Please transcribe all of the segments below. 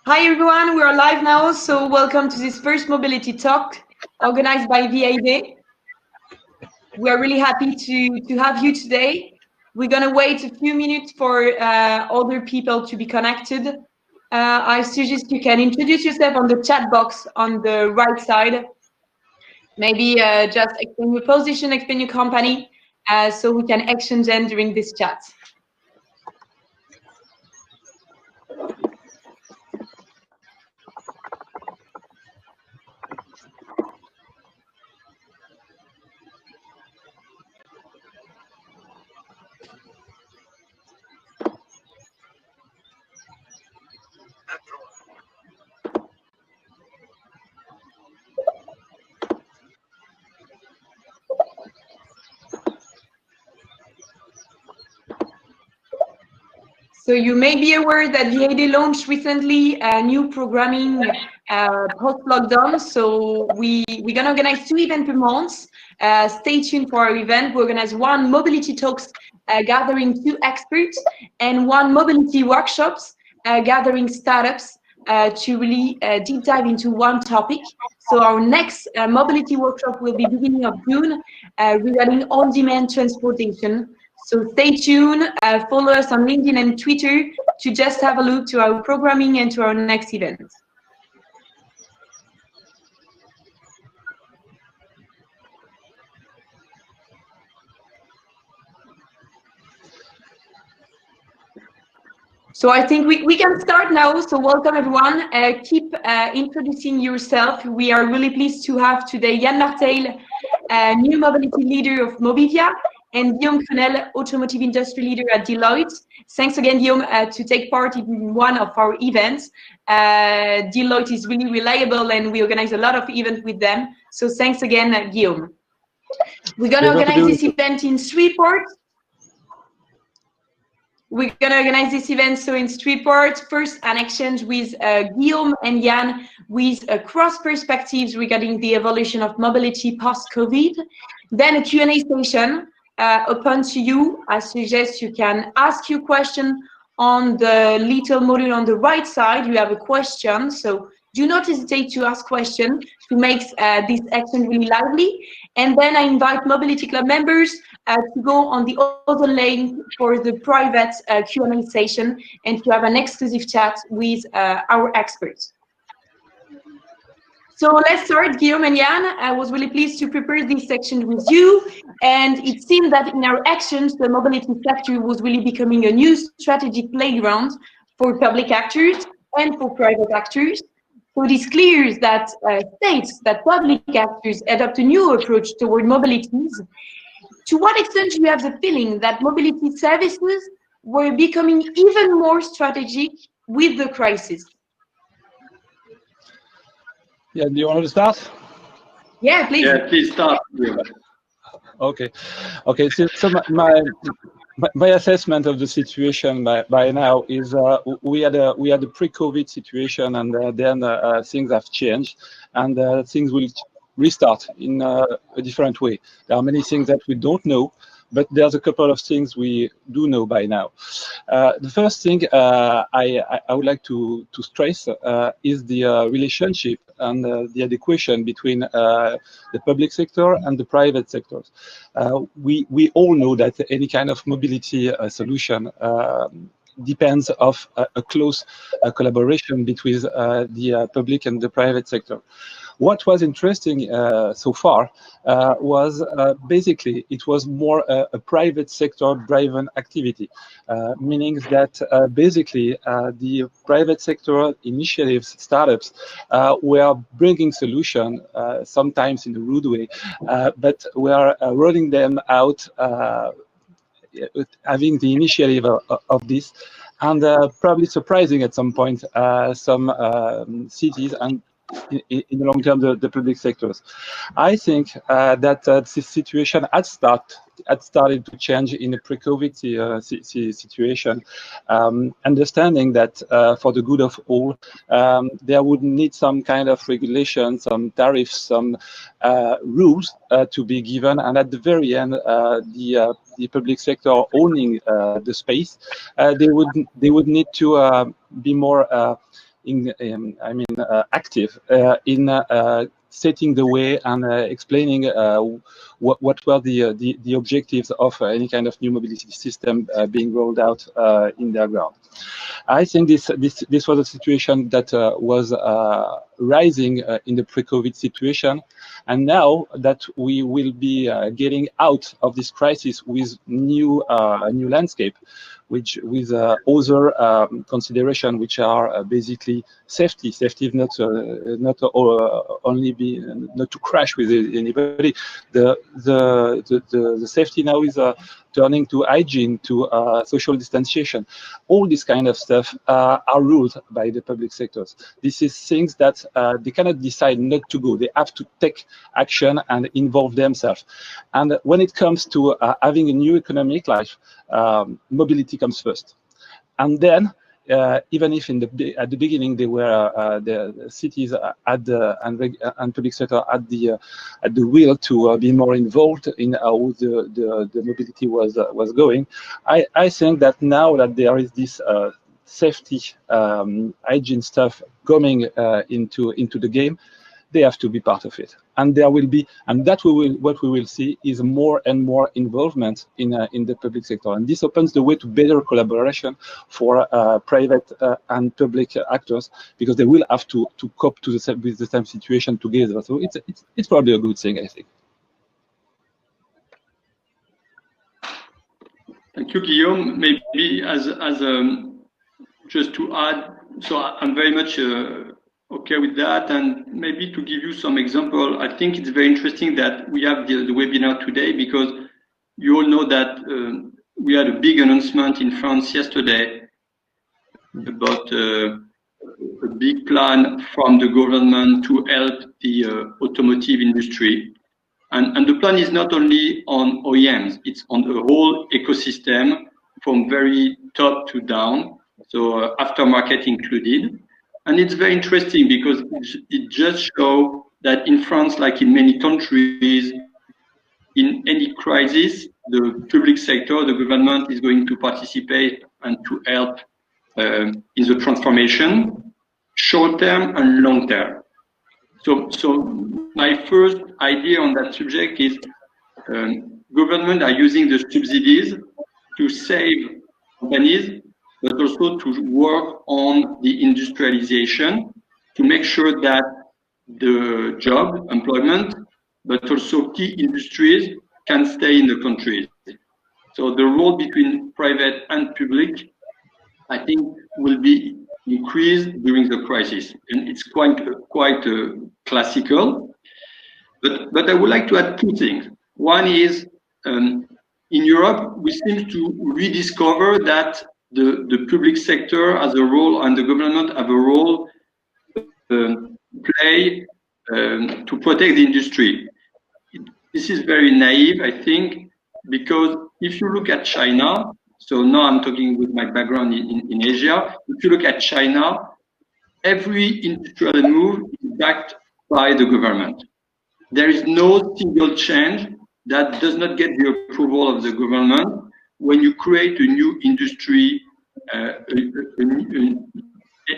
Hi everyone, we are live now, so welcome to this first Mobility Talk organized by VID. We are really happy to have you today. We're going to wait a few minutes for other people to be connected. I suggest you can introduce yourself on the chat box on the right side. Maybe just explain your position, explain your company, so we can exchange them during this chat. So you may be aware that VID launched recently a new programming post-lockdown. So we're going to organize 2 events per month. Stay tuned for our event. We organize 1 Mobility Talks gathering 2 experts and 1 Mobility Workshops gathering startups to really deep dive into 1 topic. So our next Mobility Workshop will be beginning of June regarding on-demand transportation. So stay tuned, follow us on LinkedIn and Twitter to just have a look to our programming and to our next event. So I think we can start now. So welcome everyone. Keep introducing yourself. We are really pleased to have today Yann Marteil, new mobility leader of Mobiltia, and Guillaume Crunelle, automotive industry leader at Deloitte. Thanks again, Guillaume, to take part in one of our events. Deloitte is really reliable and we organize a lot of events with them. So thanks again, Guillaume. We're going to organize this event in 3 parts. We're going to organize this event so in 3 parts. First, an exchange with Guillaume and Yann with cross perspectives regarding the evolution of mobility post-COVID. Then a Q&A session open to you. I suggest you can ask your question on the little module on the right side. You have a question, so do not hesitate to ask questions to make this exchange really lively. And then I invite Mobility Club members to go on the other lane for the private Q&A session and to have an exclusive chat with our experts. So let's start, Guillaume and Yann. I was really pleased to prepare this section with you. And it seemed that in our actions, the mobility sector was really becoming a new strategic playground for public actors and for private actors. So it is clear that states, that public actors adopt a new approach toward mobilities. To what extent do you have the feeling that mobility services were becoming even more strategic with the crisis? Yeah, do you want to start? Yeah, please. Yeah, please start. Okay. So my assessment of the situation by now is we had a pre-COVID situation, and then things have changed, and things will restart in a different way. There are many things that we don't know, but there's a couple of things we do know by now. The first thing I would like to stress is the relationship and the adequation between the public sector and the private sectors. We all know that any kind of mobility solution depends of a close collaboration between the public and the private sector. What was interesting so far was basically it was more a private sector driven activity, meaning that basically the private sector initiatives, startups were bringing solutions, sometimes in a rude way, but we are rolling them out, having the initiative of this, and probably surprising at some point some cities and in the long term the public sectors. I think that this situation had started to change in a pre-COVID situation, understanding that for the good of all, there would need some kind of regulation, some tariffs, some rules to be given, and at the very end, the public sector owning the space, they would need to be more active in setting the way and explaining what were the objectives of any kind of new mobility system being rolled out in their ground. I think this was a situation that was rising in the pre-COVID situation, and now that we will be getting out of this crisis with new landscape, which with other consideration, which are basically safety not only be not to crash with anybody. The safety now is turning to hygiene, to social distanciation. All this kind of stuff are ruled by the public sectors. This is things that they cannot decide not to go. They have to take action and involve themselves. And when it comes to having a new economic life, mobility comes first. And then, even if at the beginning they were the cities and public sector at the will to be more involved in how the mobility was going, I think that now that there is this safety hygiene stuff coming into the game, they have to be part of it, and there will be, and that what we will see is more and more involvement in the public sector, and this opens the way to better collaboration for private and public actors, because they will have to cope with the same situation together. So it's probably a good thing, I think. Thank you, Guillaume. Maybe as just to add, so I'm very much okay with that, and maybe to give you some example, I think it's very interesting that we have the webinar today, because you all know that we had a big announcement in France yesterday about a big plan from the government to help the automotive industry. And the plan is not only on OEMs, it's on the whole ecosystem from very top to down, so aftermarket included. And it's very interesting because it just shows that in France, like in many countries, in any crisis, the public sector, the government is going to participate and to help in the transformation, short term and long term. So my first idea on that subject is government are using the subsidies to save companies, but also to work on the industrialization, to make sure that the job, employment, but also key industries can stay in the countries. So the role between private and public, I think, will be increased during the crisis, and it's quite classical. But I would like to add two things. One is in Europe, we seem to rediscover that the public sector has a role and the government have a role play to protect the industry. This is very naive, I think, because if you look at China, so now I'm talking with my background in Asia, if you look at China, every industrial move is backed by the government. There is no single change that does not get the approval of the government. When you create a new industry,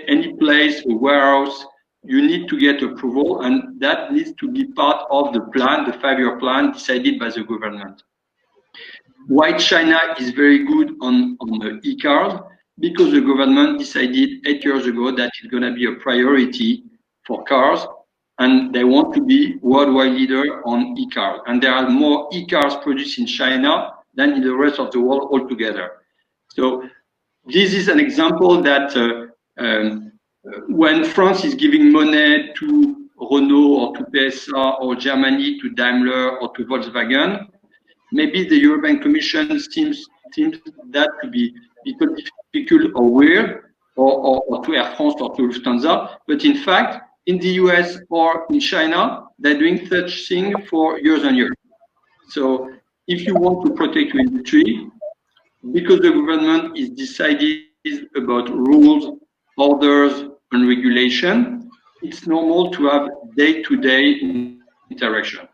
any place, a warehouse, you need to get approval, and that needs to be part of the plan, the 5-year plan decided by the government. Why China is very good on the e-cars? Because the government decided 8 years ago that it's going to be a priority for cars, and they want to be worldwide leader on e-cars. And there are more e-cars produced in China than in the rest of the world altogether. So this is an example that when France is giving money to Renault or to PSA or Germany to Daimler or to Volkswagen, maybe the European Commission seems that to be difficult or weird, or to Air France or to Lufthansa. But in fact, in the US or in China, they're doing such thing for years and years. So if you want to protect your industry, because the government is deciding about rules, orders, and regulation, it's normal to have day-to-day interaction.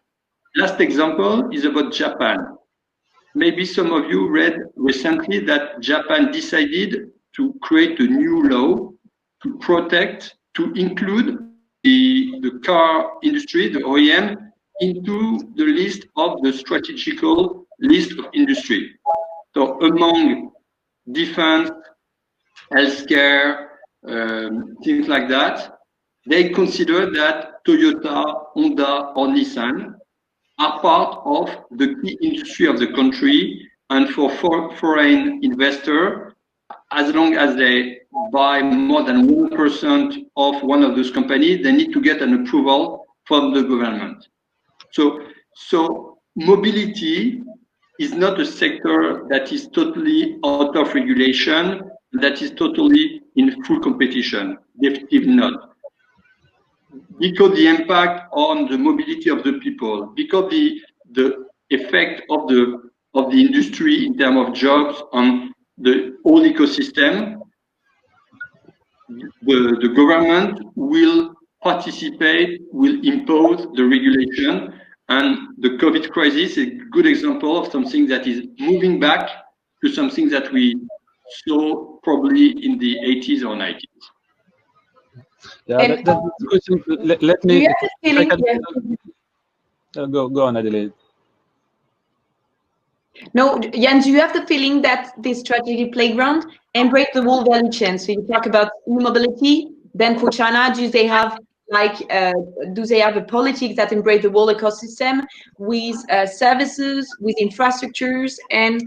Last example is about Japan. Maybe some of you read recently that Japan decided to create a new law to protect, to include the car industry, the OEM, into the list of the strategical list of industry. So among defense, healthcare, things like that, they consider that Toyota, Honda, or Nissan are part of the key industry of the country, and for foreign investors, as long as they buy more than 1% of one of those companies, they need to get an approval from the government. So mobility is not a sector that is totally out of regulation, that is totally in full competition. Definitely not. Because the impact on the mobility of the people, because the effect of the industry in terms of jobs on the whole ecosystem, the government will participate, will impose the regulation, and the COVID crisis is a good example of something that is moving back to something that we saw probably in the 80s or 90s. Yeah, that's a good thing. Let me. Go on, Adélaïde. No, Yann, do you have the feeling that this strategic playground embrace the whole value chain? So you talk about e-mobility. Then for China, do they have a politics that embrace the whole ecosystem with services, with infrastructures, and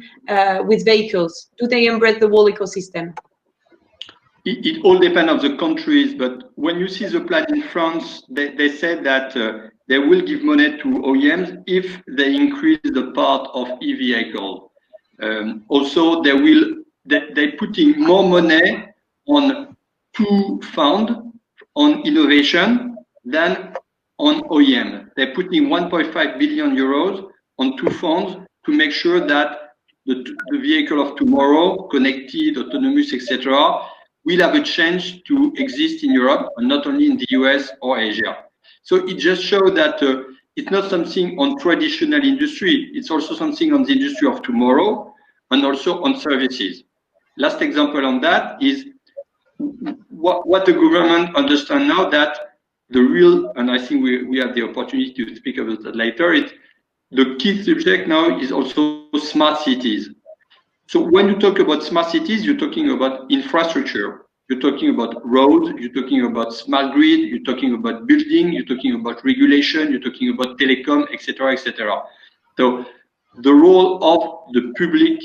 with vehicles? Do they embrace the whole ecosystem? It all depends on the countries, but when you see the plan in France, they said that they will give money to OEMs if they increase the part of e-vehicle. Also, they're putting more money on two funds on innovation than on OEM. They're putting 1.5 billion euros on two funds to make sure that the vehicle of tomorrow, connected, autonomous, etc., will have a chance to exist in Europe and not only in the US or Asia. So it just shows that it's not something on traditional industry, it's also something on the industry of tomorrow and also on services. Last example on that is what the government understands now, that the real, and I think we have the opportunity to speak about that later, the key subject now is also smart cities. So when you talk about smart cities, you're talking about infrastructure, you're talking about roads, you're talking about smart grid, you're talking about building, you're talking about regulation, you're talking about telecom, etc., etc. So the role of the public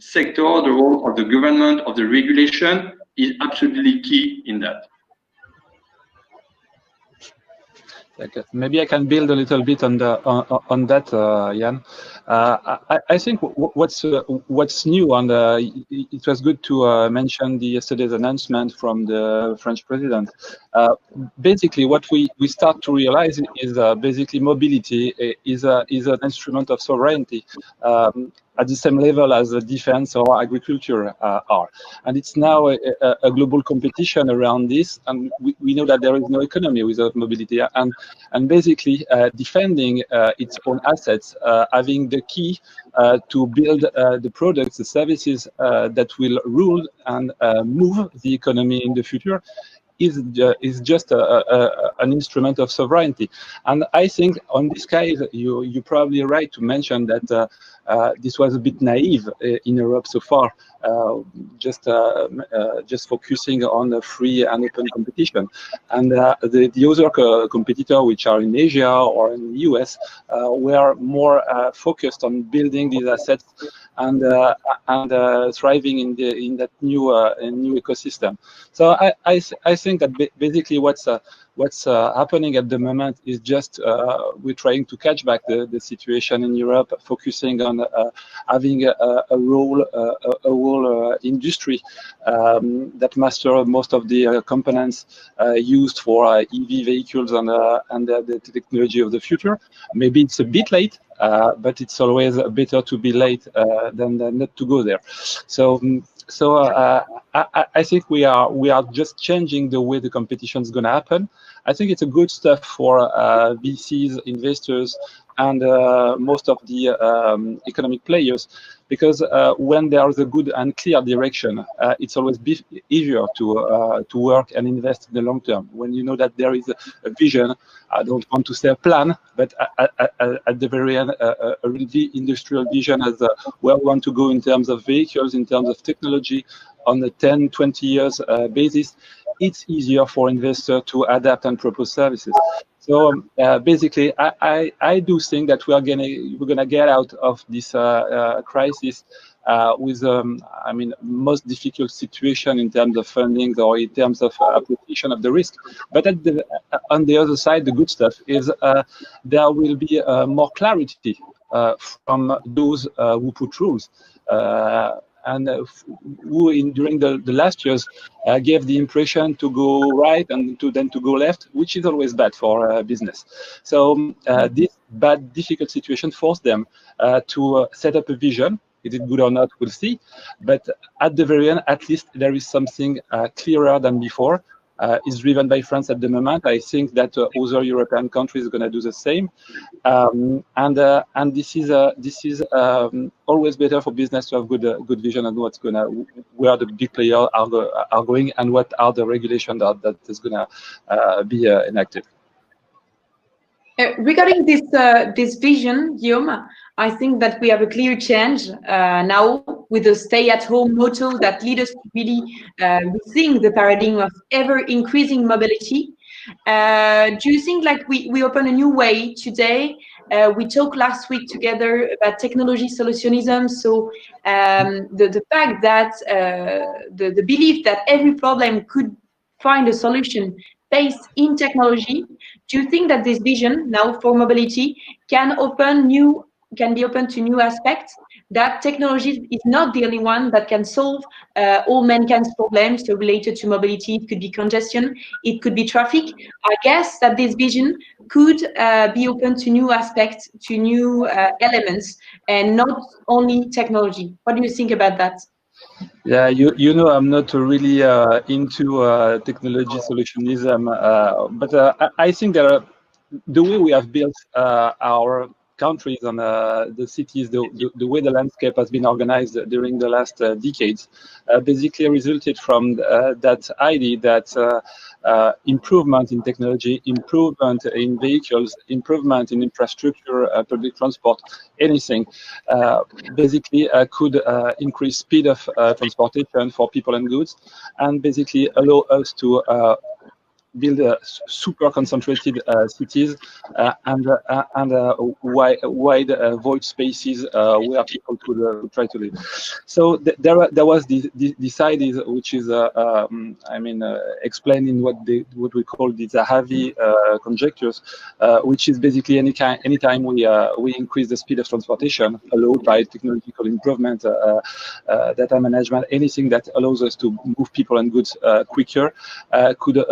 sector, the role of the government, of the regulation is absolutely key in that. Maybe I can build a little bit on that, Yann. I think what's new, and it was good to mention yesterday's announcement from the French president. Basically, what we start to realize is basically mobility is an instrument of sovereignty. At the same level as defense or agriculture are. And it's now a global competition around this, and we know that there is no economy without mobility. And basically defending its own assets, having the key to build the products, the services that will rule and move the economy in the future, is just an instrument of sovereignty. And I think on this case, you're probably right to mention that this was a bit naive in Europe so far, just focusing on a free and open competition. And the other competitors, which are in Asia or in the US, were more focused on building these assets and thriving in that new ecosystem. So I think that basically what's happening at the moment is just we're trying to catch back the situation in Europe, focusing on having a whole industry that master most of the components used for EV vehicles and the technology of the future. Maybe it's a bit late, but it's always better to be late than not to go there. So I think we are just changing the way the competition is going to happen. I think it's a good stuff for VCs, investors, and most of the economic players, because when there is a good and clear direction, it's always easier to work and invest in the long term. When you know that there is a vision, I don't want to say a plan, but at the very end, a really industrial vision as where we want to go in terms of vehicles, in terms of technology, on a 10, 20 years basis, it's easier for investors to adapt and propose services. So basically, I do think that we're gonna get out of this crisis with, I mean, most difficult situation in terms of funding or in terms of application of the risk. But on the other side, the good stuff is there will be more clarity from those who put rules. And who during the last years gave the impression to go right and then to go left, which is always bad for business. So this bad, difficult situation forced them to set up a vision. Is it good or not? We'll see. But at the very end, at least there is something clearer than before. Is driven by France at the moment. I think that other European countries are going to do the same, and this is always better for business to have good vision on where the big players are going and what are the regulations that is going to be enacted. Regarding this vision, Guillaume, I think that we have a clear change now with the stay-at-home motto that leads us to really rethink the paradigm of ever-increasing mobility. Do you think like we open a new way today? We talked last week together about technology solutionism. So the fact that the belief that every problem could find a solution based in technology. Do you think that this vision now for mobility can be open to new aspects? That technology is not the only one that can solve all mankind's problems so related to mobility. It could be congestion, it could be traffic. I guess that this vision could be open to new aspects, to new elements, and not only technology. What do you think about that? Yeah, you know, I'm not really into technology solutionism, but I think that the way we have built our countries and the cities, the way the landscape has been organized during the last decades, basically resulted from that idea that improvement in technology, improvement in vehicles, improvement in infrastructure, public transport, anything, basically could increase speed of transportation for people and goods, and basically allow us to build super concentrated cities and wide void spaces where people could try to live. So there was this idea, which is I mean explaining what we call the Zahavi conjectures, which is basically anytime we increase the speed of transportation allowed by technological improvement, data management, anything that allows us to move people and goods quicker could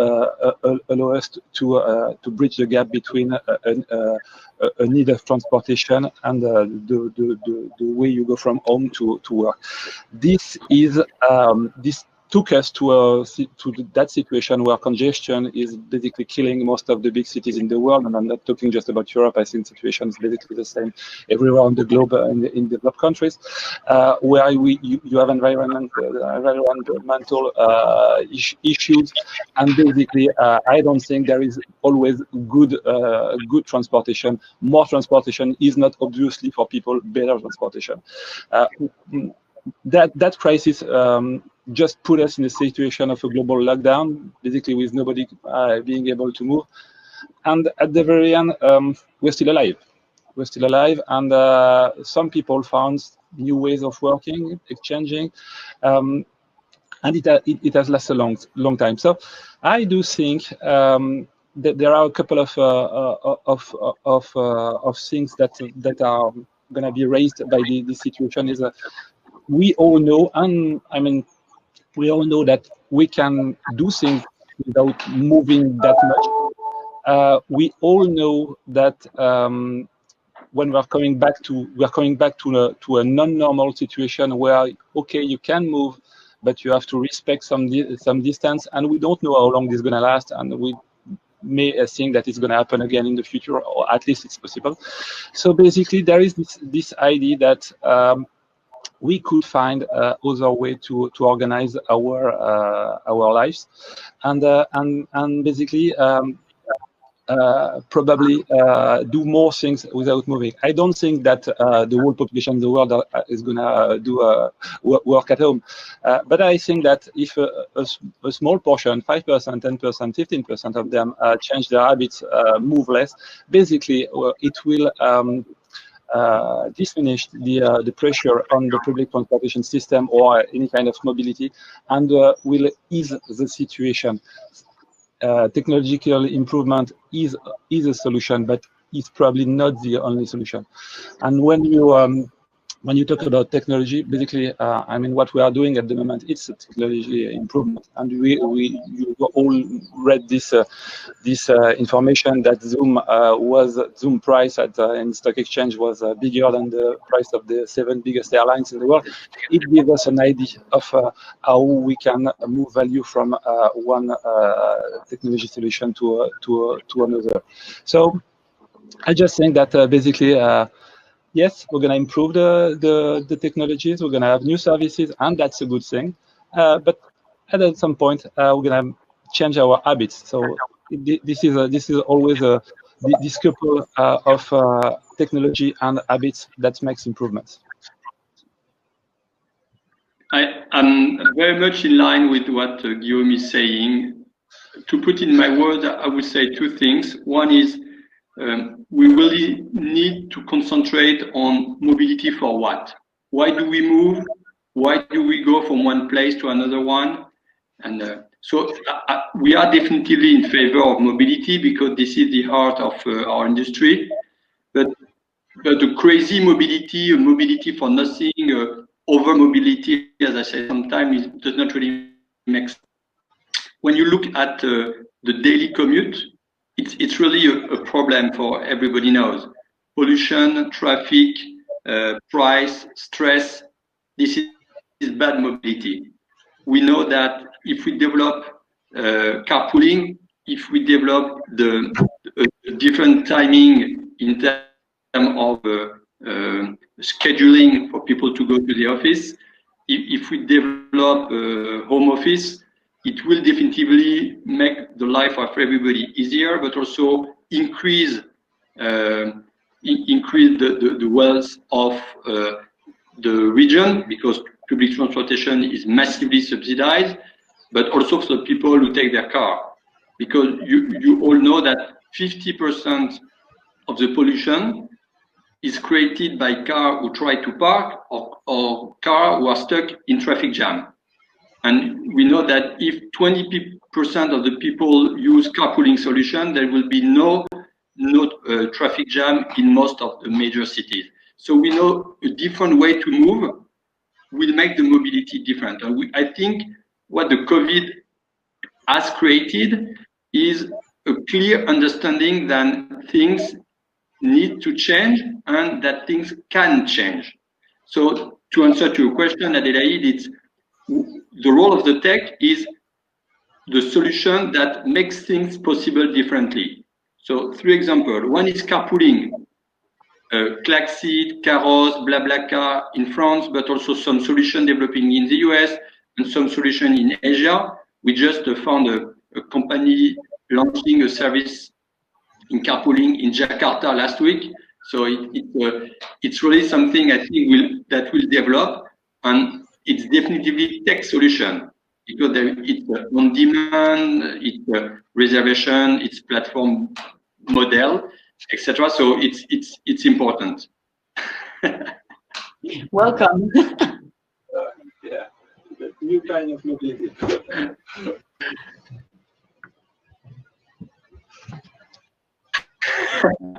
allow us to bridge the gap between a need of transportation and the way you go from home to work. This took us to that situation where congestion is basically killing most of the big cities in the world, and I'm not talking just about Europe. I think the situation is basically the same everywhere on the globe in developed countries, where you have environmental issues, and basically I don't think there is always good transportation. More transportation is not obviously for people better transportation. That crisis just put us in a situation of a global lockdown, basically with nobody being able to move. And at the very end, we're still alive. We're still alive, and some people found new ways of working, exchanging, and it has lasted a long time. So I do think that there are a couple of things that are going to be raised by this situation. Is we all know, and I mean, we all know that we can do things without moving that much. We all know that when we're coming back to a non-normal situation where, okay, you can move, but you have to respect some distance, and we don't know how long this is going to last, and may think that it's going to happen again in the future, or at least it's possible. So basically, there is this idea that we could find other way to organize our lives, and basically probably do more things without moving. I don't think that the whole population in the world is gonna do work at home, but I think that if a small portion, 5%, 10%, 15% of them change their habits, move less, basically it will diminish the pressure on the public transportation system or any kind of mobility, and will ease the situation. Technological improvement is a solution, but it's probably not the only solution. And when you talk about technology, basically, I mean, what we are doing at the moment, it's a technology improvement. And you all read this information that Zoom price in stock exchange was bigger than the price of the 7 biggest airlines in the world. It gives us an idea of how we can move value from one technology solution to another. So I just think that basically, yes, we're going to improve the technologies. We're going to have new services, and that's a good thing. But at some point, we're going to change our habits. So this is always this couple of technology and habits that makes improvements. I'm very much in line with what Guillaume is saying. To put in my words, I would say two things. One is we really need to concentrate on mobility for what? Why do we move? Why do we go from one place to another one? And so we are definitely in favor of mobility because this is the heart of our industry. But the crazy mobility for nothing, over mobility, as I said, sometimes it does not really make sense. When you look at the daily commute, it's really a problem for everybody knows. Pollution, traffic, price, stress, this is bad mobility. We know that if we develop carpooling, if we develop the different timing in terms of scheduling for people to go to the office, if we develop home office, it will definitively make the life of everybody easier, but also increase the wealth of the region, because public transportation is massively subsidized, but also for the people who take their car. Because you all know that 50% of the pollution is created by cars who try to park or cars who are stuck in traffic jam. And we know that if 20% of the people use carpooling solution, there will be no traffic jam in most of the major cities. So we know a different way to move will make the mobility different. And I think what the COVID has created is a clear understanding that things need to change and that things can change. So to answer to your question, Adélaïde, it's the role of the tech is the solution that makes things possible differently. So 3 examples. One is carpooling, Klaxit, Caros, BlaBlaCar in France, but also some solution developing in the US and some solution in Asia. We just found a company launching a service in carpooling in Jakarta last week. So it's really something I think that will develop, and it's definitely tech solution because it's on demand, it's reservation, it's platform model, etc. So it's important. Welcome. Yeah, new kind of mobility.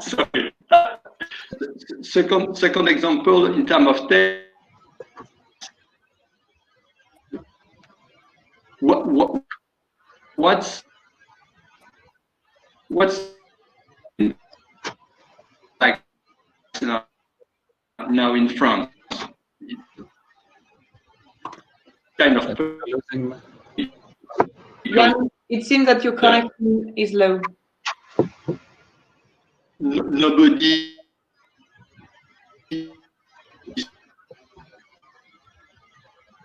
Sorry. Second example in terms of tech. What's like now in France? Kind of. Yann, it seems that your connection is low. nobody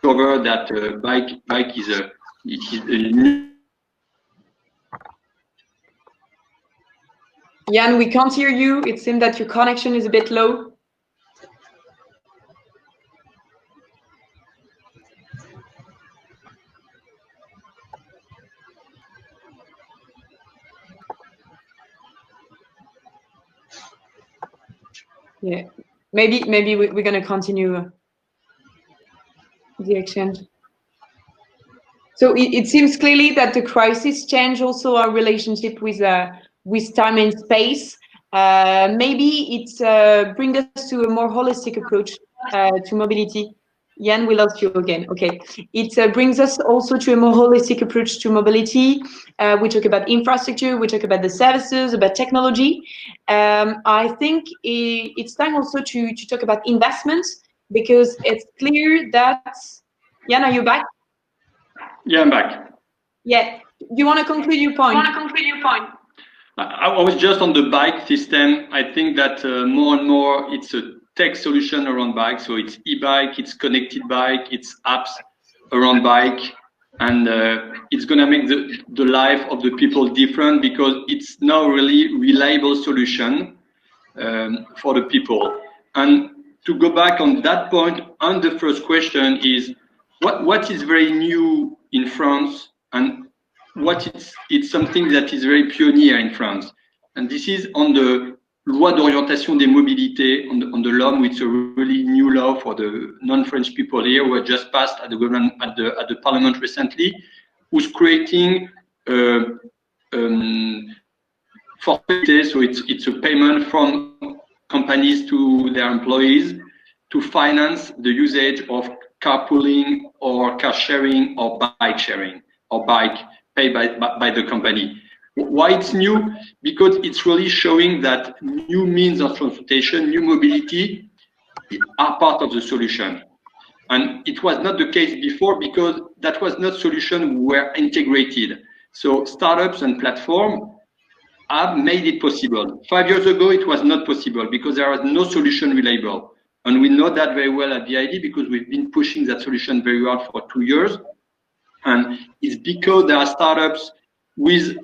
discovered that bike is a new. Yann, we can't hear you. It seems that your connection is a bit low. Yeah, maybe we're gonna continue the exchange. So it seems clearly that the crisis changed also our relationship with time and space. Maybe it brings us to a more holistic approach to mobility. Yann, we lost you again. Okay, it brings us also to a more holistic approach to mobility. We talk about infrastructure, we talk about the services, about technology. I think it's time also to talk about investments, because it's clear that, Yann, are you back? Yeah, I'm back. Yeah, you want to conclude your point? I was just on the bike system. I think that more and more it's a tech solution around bike. So it's e-bike, it's connected bike, it's apps around bike, and it's gonna make the life of the people different, because it's now really reliable solution for the people. And to go back on that point, and the first question is, what is very new in France, and it's something that is very pioneer in France. And this is on the Loi d'orientation des mobilités, on the law, which is a really new law for the non-French people here, who had just passed at the government, at the parliament recently, who's creating forfait. So it's a payment from companies to their employees to finance the usage of carpooling or car sharing or bike sharing or bike paid by the company. Why it's new? Because it's really showing that new means of transportation, new mobility are part of the solution. And it was not the case before, because that was not solution were integrated. So startups and platforms have made it possible. 5 years ago, it was not possible because there was no solution reliable. And we know that very well at Adélaïde, because we've been pushing that solution very hard for 2 years. And it's because there are startups with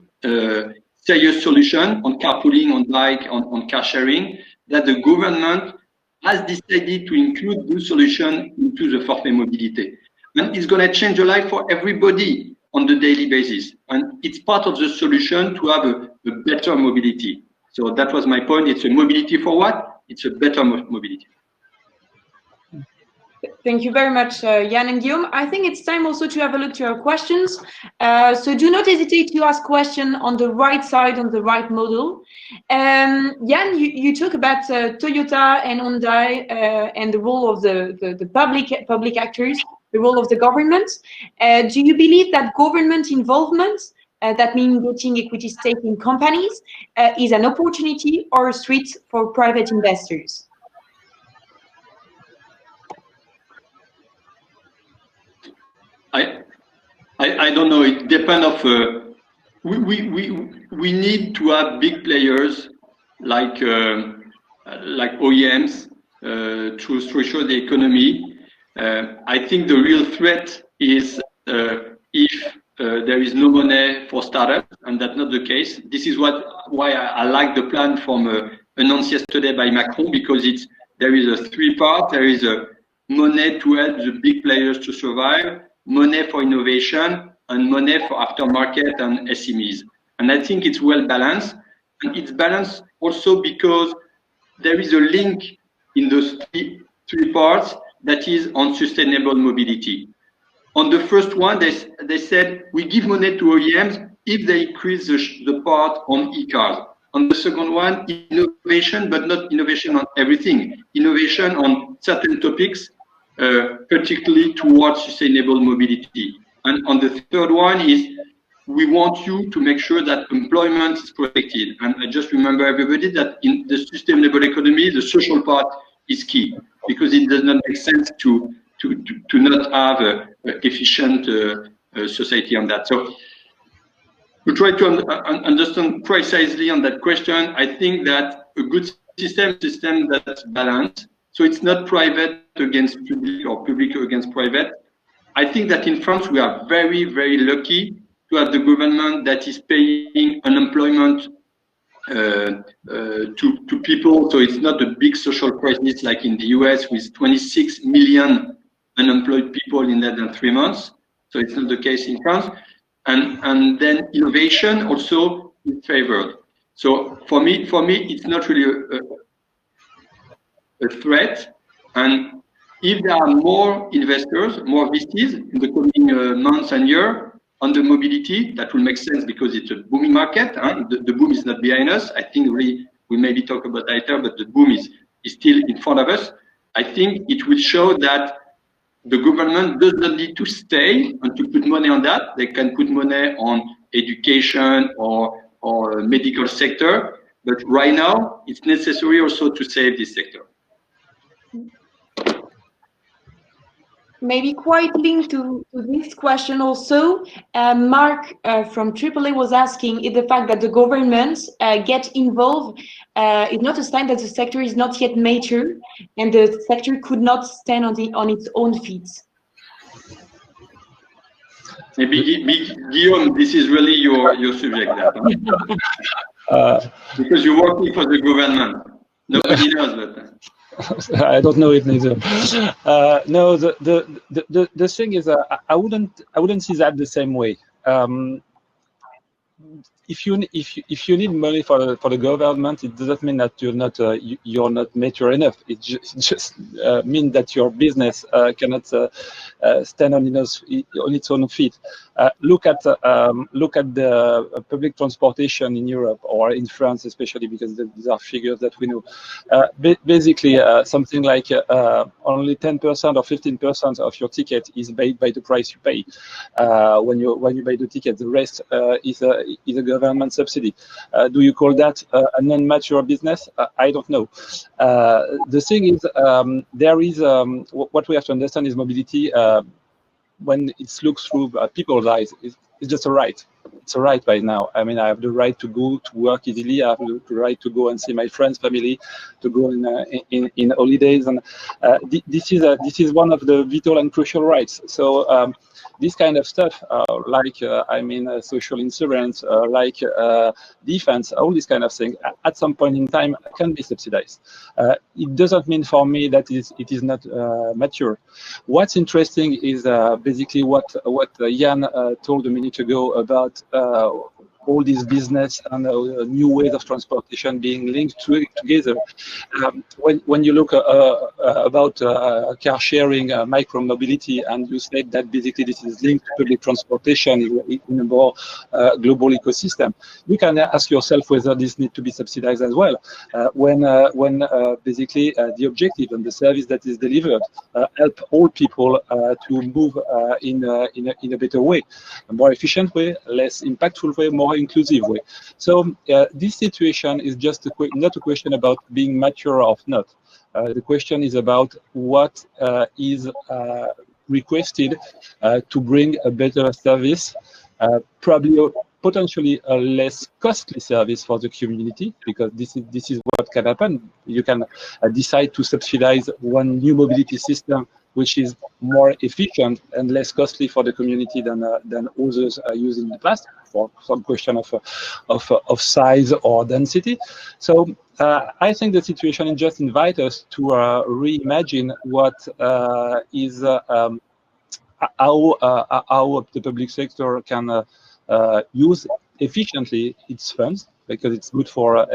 serious solution on carpooling, on bike, on car sharing, that the government has decided to include those solutions into the forfait mobility. And it's going to change the life for everybody on the daily basis. And it's part of the solution to have a better mobility. So that was my point. It's a mobility for what? It's a better mobility. Thank you very much, Yann and Guillaume. I think it's time also to have a look to our questions. So do not hesitate to ask questions on the right side, on the right model. Yann, you talk about Toyota and Hyundai and the role of the public actors, the role of the government. Do you believe that government involvement, that means getting equity stake in companies, is an opportunity or a threat for private investors? I don't know. It depends of. We need to have big players like OEMs to structure the economy. I think the real threat is if there is no money for startups, and that's not the case. This is why I like the plan from announced yesterday by Macron, because there is a 3-part. There is a money to help the big players to survive, money for innovation, and money for aftermarket and SMEs. And I think it's well balanced. And it's balanced also because there is a link in those three parts that is on sustainable mobility. On the first one, they said, we give money to OEMs if they increase the part on e-cars. On the second one, innovation, but not innovation on everything. Innovation on certain topics, particularly towards sustainable mobility. And on the third one is, we want you to make sure that employment is protected. And I just remember everybody that in the sustainable economy, the social part is key, because it does not make sense to not have an efficient society on that. So to try to understand precisely on that question, I think that a good system that's balanced. So it's not private against public or public against private. I think that in France, we are very, very lucky to have the government that is paying unemployment to people. So it's not a big social crisis like in the US with 26 million unemployed people in less than 3 months. So it's not the case in France. And then innovation also is favored. So for me, it's not really a threat. And if there are more investors, more VCs in the coming months and year on the mobility, that will make sense because it's a booming market. The boom is not behind us. I think we maybe talk about later, but the boom is still in front of us. I think it will show that the government doesn't need to stay and to put money on that. They can put money on education or medical sector. But right now, it's necessary also to save this sector. Maybe quite linked to this question also, Mark from AAA was asking if the fact that the governments get involved is not a sign that the sector is not yet mature and the sector could not stand on its own feet. Maybe Guillaume, this is really your subject, because you're working for the government. Nobody knows that. I don't know it neither. No, the thing is, I wouldn't see that the same way. If you need money for the government, it doesn't mean that you're not mature enough. It just means that your business cannot stand on its own feet. Look at the public transportation in Europe or in France, especially because these are figures that we know. Basically, something like only 10% or 15% of your ticket is paid by the price you pay when you buy the ticket. The rest is a government subsidy. Do you call that a non-mature business? I don't know. The thing is, there is what we have to understand is mobility. When it's looked through people's eyes, it's just a right. It's a right right now. I mean, I have the right to go to work easily. I have the right to go and see my friends, family, to go in holidays, and this is one of the vital and crucial rights. So this kind of stuff, like social insurance, like defense, all these kind of things, at some point in time can be subsidized. It doesn't mean for me that it is not mature. What's interesting is basically what Yann told a minute ago about all these business and new ways of transportation being linked together. When you look about car sharing, micro mobility, and you said that basically this is linked to public transportation in a more global ecosystem, you can ask yourself whether this needs to be subsidized as well. When basically the objective and the service that is delivered help all people to move in a better way, a more efficient way, less impactful way, more inclusive way. So this situation is just not a question about being mature or not. The question is about what is requested to bring a better service, probably potentially a less costly service for the community, because this is what can happen. You can decide to subsidize one new mobility system which is more efficient and less costly for the community than others used in the past, for some question of size or density. So I think the situation just invites us to reimagine what is how the public sector can use efficiently its funds, because it's good for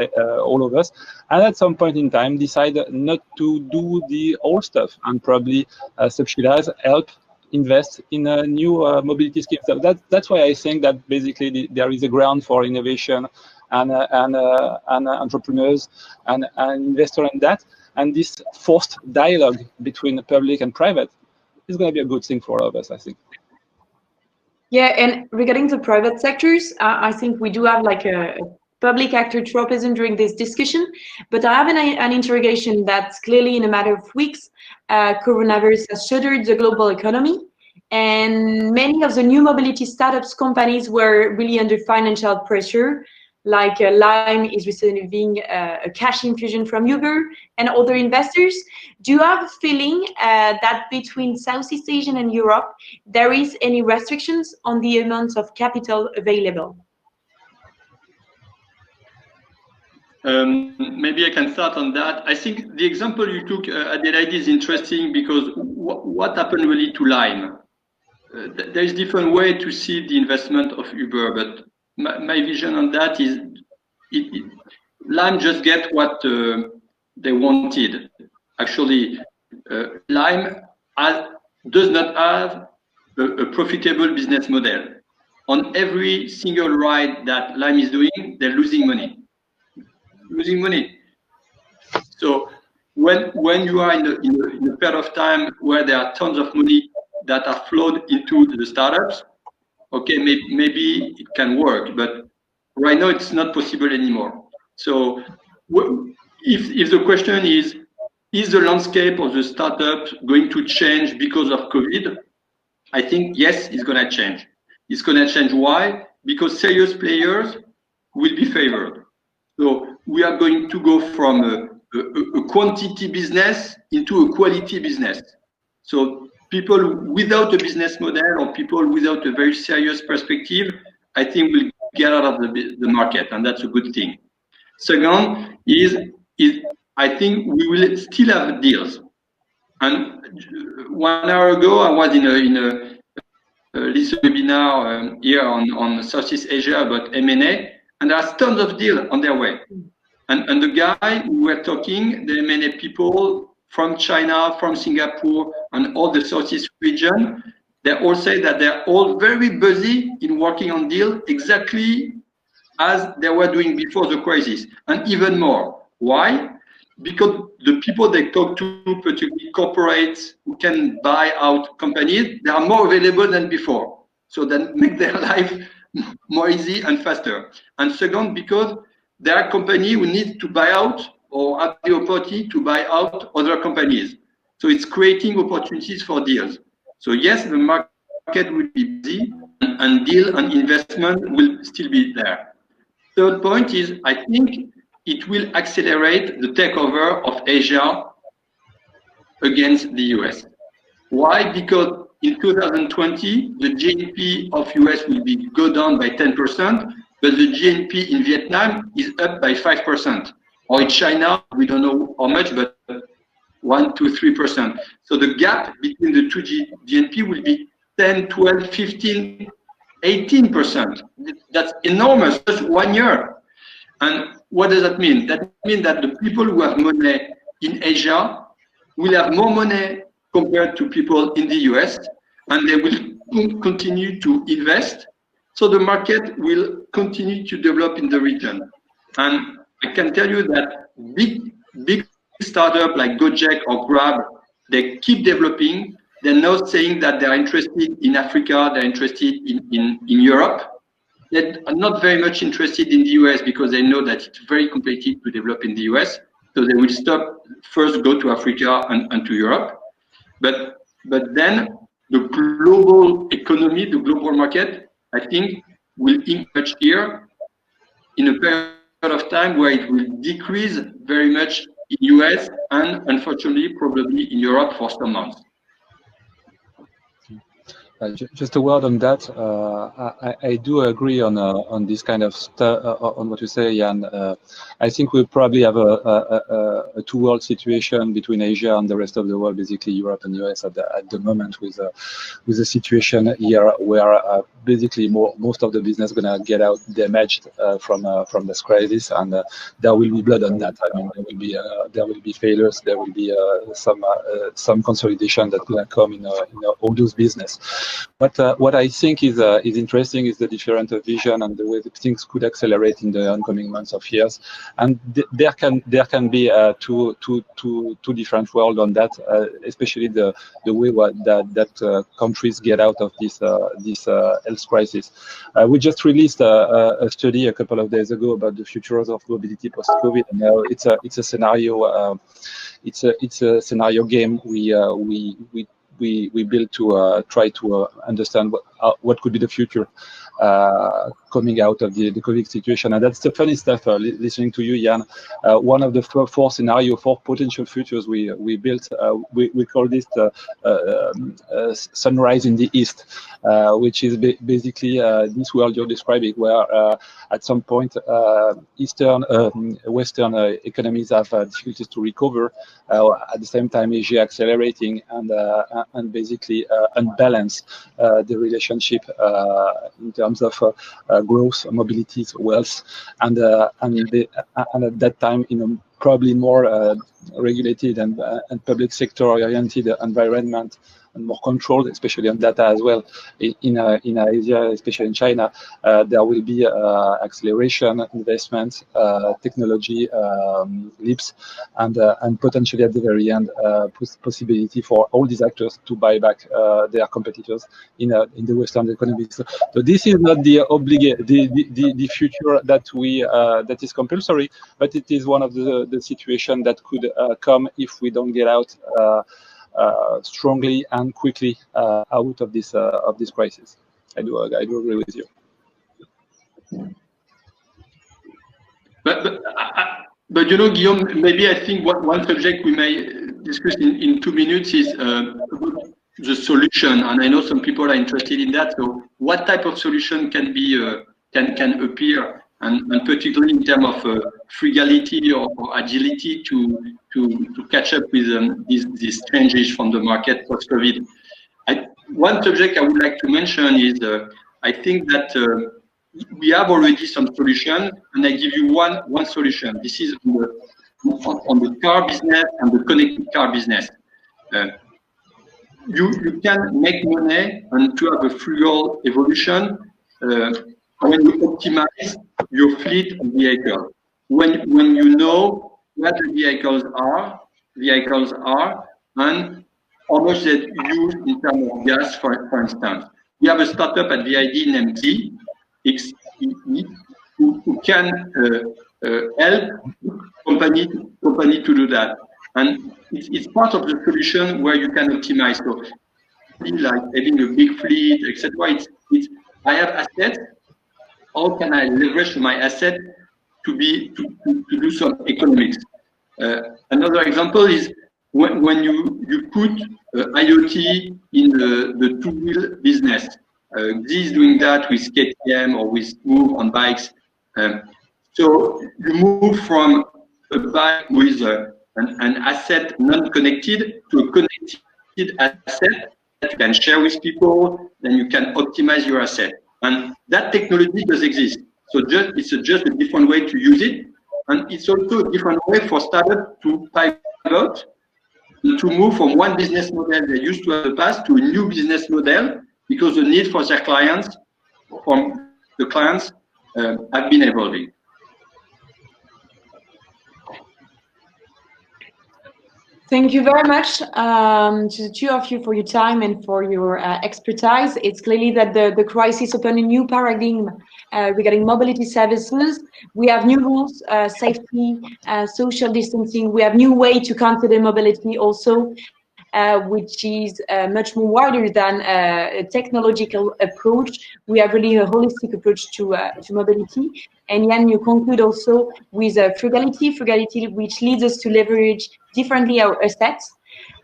all of us, and at some point in time decide not to do the old stuff and probably subsidize, help, invest in a new mobility scheme. So that's why I think that basically there is a ground for innovation and entrepreneurs and investors in that, and this forced dialogue between the public and private is going to be a good thing for all of us, I think. Yeah, and regarding the private sectors, I think we do have like a public actor tropism during this discussion, but I have an interrogation that's clearly in a matter of weeks. Coronavirus has shuttered the global economy, and many of the new mobility startups companies were really under financial pressure. Like Lime is receiving a cash infusion from Uber and other investors. Do you have a feeling that between Southeast Asia and Europe, there is any restrictions on the amount of capital available? Maybe I can start on that. I think the example you took, Adélaïde, is interesting because what happened really to Lime? There is different way to see the investment of Uber, but my vision on that is Lime just get what they wanted. Actually, Lime does not have a profitable business model. On every single ride that Lime is doing, they're losing money. So when you are in a period of time where there are tons of money that are flowed into the startups, okay, maybe it can work, but right now it's not possible anymore. So if the question is the landscape of the startup going to change because of COVID? I think yes, it's going to change. It's going to change. Why? Because serious players will be favored. So we are going to go from a quantity business into a quality business. So people without a business model or people without a very serious perspective, I think will get out of the market, and that's a good thing. Second is I think we will still have deals. And 1 hour ago, I was in a little webinar here on Southeast Asia about M&A, and there are tons of deals on their way. And the guy we were talking, the M&A people from China, from Singapore, and all the Southeast region, they all say that they're all very busy in working on deals exactly as they were doing before the crisis, and even more. Why? Because the people they talk to, particularly corporates who can buy out companies, they are more available than before. So that make their life more easy and faster. And second, because there are companies who need to buy out or have the opportunity to buy out other companies. So it's creating opportunities for deals. So yes, the market will be busy and deal and investment will still be there. Third point is, I think it will accelerate the takeover of Asia against the US. Why? Because in 2020, the GNP of US will go down by 10%, but the GNP in Vietnam is up by 5%. Or in China, we don't know how much, but 1 to 3%. So the gap between the two GNP will be 10, 12, 15, 18%. That's enormous, just 1 year. And what does that mean? That means that the people who have money in Asia will have more money compared to people in the US, and they will continue to invest. So the market will continue to develop in the region. And I can tell you that big startups like Gojek or Grab, they keep developing. They're not saying that they're interested in Africa, they're interested in Europe. They're not very much interested in the US because they know that it's very competitive to develop in the US. So they will stop, first go to Africa and to Europe. But then the global economy, the global market, I think will increase here in a period of time where it will decrease very much in US and unfortunately probably in Europe for some months. Just a word on that. I do agree on this kind of stuff, on what you say, Yann. I think we probably have a two-world situation between Asia and the rest of the world, basically Europe and US at the moment, with the situation here where basically most of the business gonna get out damaged from this crisis, and there will be blood on that. I mean, there will be failures, there will be some consolidation that's gonna come in all those business. But what I think is interesting is the different vision and the way that things could accelerate in the oncoming months of years. And there can be two different worlds on that, especially the way that countries get out of this health crisis. We just released a study a couple of days ago about the futures of mobility post-COVID. And it's a scenario. It's a scenario game. we built to try to understand what could be the future coming out of the COVID situation. And that's the funny stuff, listening to you, Yann. One of the four scenarios for potential futures we built, we call this sunrise in the east, which is basically this world you're describing, where at some point Western economies have difficulties to recover. At the same time, Asia accelerating and basically unbalance the relationship in terms of growth, mobility, wealth, and at that time, probably more regulated and public sector oriented environment, and more controlled, especially on data as well. In Asia, especially in China, there will be acceleration, investment, technology leaps, and potentially at the very end, possibility for all these actors to buy back their competitors in the Western economy. So this is not the the future that is compulsory, but it is one of the situation that could come if we don't get out strongly and quickly out of this crisis. I do agree with you. But Guillaume, maybe I think one subject we may discuss in 2 minutes is the solution, and I know some people are interested in that. So, what type of solution can be can appear, and particularly in terms of frugality or agility to catch up with these changes from the market post-COVID. One subject I would like to mention is I think that we have already some solution, and I give you one solution. This is on the car business and the connected car business. You can make money and to have a frugal evolution when you optimize your fleet of vehicles. When you know where the vehicles are, and how much they use in terms of gas, for instance. We have a startup at VID named XE, who can help company to do that. And it's part of the solution where you can optimize. So, like having a big fleet, etc. I have assets. How can I leverage my asset to do some economics? Another example is when you put IoT in the two-wheel business. This is doing that with KTM or with Move on bikes. So you move from a bike with an asset non-connected to a connected asset that you can share with people, then you can optimize your asset. And that technology does exist. So it's just a different way to use it. And it's also a different way for startups to pivot, to move from one business model they used to have in the past to a new business model, because the need for their clients, from the clients, have been evolving. Thank you very much to the two of you for your time and for your expertise. It's clearly that the crisis opened a new paradigm regarding mobility services. We have new rules, safety, social distancing. We have new way to consider mobility also, which is much more wider than a technological approach. We have really a holistic approach to mobility. And Yann, you conclude also with frugality, which leads us to leverage differently our assets.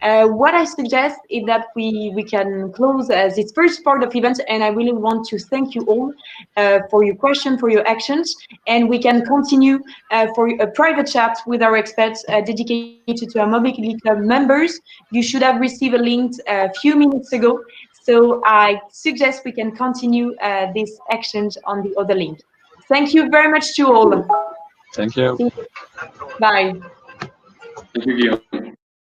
What I suggest is that we can close this first part of event, and I really want to thank you all for your questions, for your actions, and we can continue for a private chat with our experts dedicated to our Mobility Club members. You should have received a link a few minutes ago, so I suggest we can continue this exchange on the other link. Thank you very much to all. Thank you. Bye. Thank you, Guillaume.